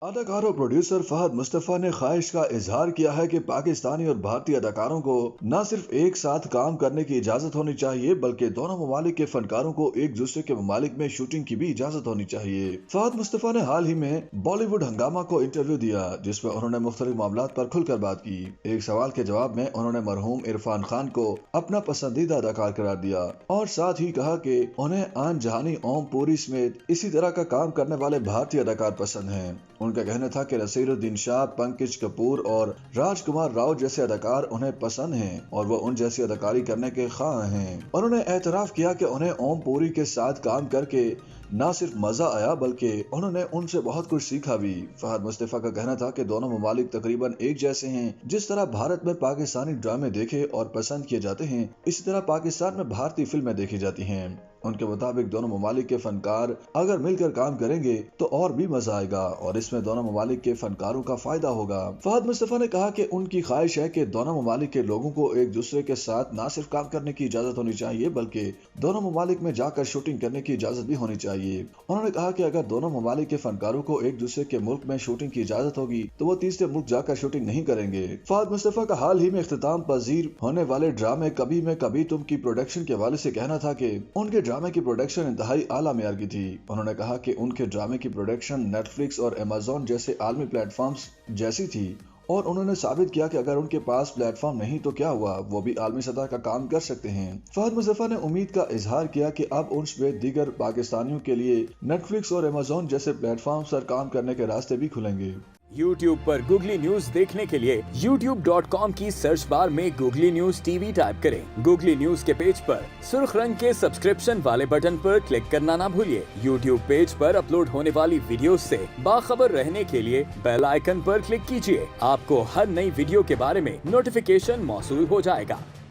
اداکار اور پروڈیوسر فہد مصطفی نے خواہش کا اظہار کیا ہے کہ پاکستانی اور بھارتی اداکاروں کو نہ صرف ایک ساتھ کام کرنے کی اجازت ہونی چاہیے بلکہ دونوں ممالک کے فنکاروں کو ایک دوسرے کے ممالک میں شوٹنگ کی بھی اجازت ہونی چاہیے۔ فہد مصطفی نے حال ہی میں بالی ووڈ ہنگامہ کو انٹرویو دیا جس میں انہوں نے مختلف معاملات پر کھل کر بات کی۔ ایک سوال کے جواب میں انہوں نے مرحوم عرفان خان کو اپنا پسندیدہ اداکار قرار دیا اور ساتھ ہی کہا کہ انہیں آن جہانی اوم پوری سمیت اسی طرح کا کام کرنے والے بھارتی اداکار پسند ہیں۔ ان کا کہنا تھا کہ نصیر الدین شاہ، پنکج کپور اور راج کمار راؤ جیسے اداکار انہیں پسند ہیں اور وہ ان جیسی اداکاری کرنے کے خواہاں ہیں۔ انہوں نے اعتراف کیا کہ انہیں اوم پوری کے ساتھ کام کر کے نہ صرف مزہ آیا بلکہ انہوں نے ان سے بہت کچھ سیکھا بھی۔ فہد مصطفی کا کہنا تھا کہ دونوں ممالک تقریباً ایک جیسے ہیں۔ جس طرح بھارت میں پاکستانی ڈرامے دیکھے اور پسند کیے جاتے ہیں اسی طرح پاکستان میں بھارتی فلمیں دیکھی جاتی ہیں۔ ان کے مطابق دونوں ممالک کے فنکار اگر مل کر کام کریں گے تو اور بھی مزہ آئے گا اور اس میں دونوں ممالک کے فنکاروں کا فائدہ ہوگا۔ فہد مصطفی نے کہا کہ ان کی خواہش ہے کہ دونوں ممالک کے لوگوں کو ایک دوسرے کے ساتھ نہ صرف کام کرنے کی اجازت ہونی چاہیے بلکہ دونوں ممالک میں جا کر شوٹنگ کرنے کی اجازت بھی ہونی چاہیے۔ انہوں نے کہا کہ اگر دونوں ممالک کے فنکاروں کو ایک دوسرے کے ملک میں شوٹنگ کی اجازت ہوگی تو وہ تیسرے ملک جا کر شوٹنگ نہیں کریں گے۔ فہد مصطفی کا حال ہی میں اختتام پذیر ہونے والے ڈرامے کبھی میں کبھی تم کی پروڈکشن کے حوالے سے کہنا تھا کہ ان کے ڈرامے کی پروڈکشن انتہائی اعلیٰ معیار کی تھی۔ انہوں نے کہا کہ ان کے ڈرامے کی پروڈکشن نیٹ فلکس اور امیزون جیسے عالمی پلیٹ فارمز جیسی تھی اور انہوں نے ثابت کیا کہ اگر ان کے پاس پلیٹ فارم نہیں تو کیا ہوا، وہ بھی عالمی سطح کا کام کر سکتے ہیں۔ فہد مصطفی نے امید کا اظہار کیا کہ اب ان سمیت دیگر پاکستانیوں کے لیے نیٹ فلکس اور امیزون جیسے پلیٹ فارمز پر کام کرنے کے راستے بھی کھلیں گے۔ YouTube پر گوگلی نیوز دیکھنے کے لیے youtube.com کی سرچ بار میں googly news T V type کریں۔ گوگلی نیوز کے پیج پر سرخ رنگ کے سبسکرپشن والے بٹن پر کلک کرنا نہ بھولیے۔ YouTube پیج پر اپلوڈ ہونے والی ویڈیوز سے باخبر رہنے کے لیے بیل آئیکن پر کلک کیجیے۔ آپ کو ہر نئی ویڈیو کے بارے میں نوٹیفیکیشن موصول ہو جائے گا۔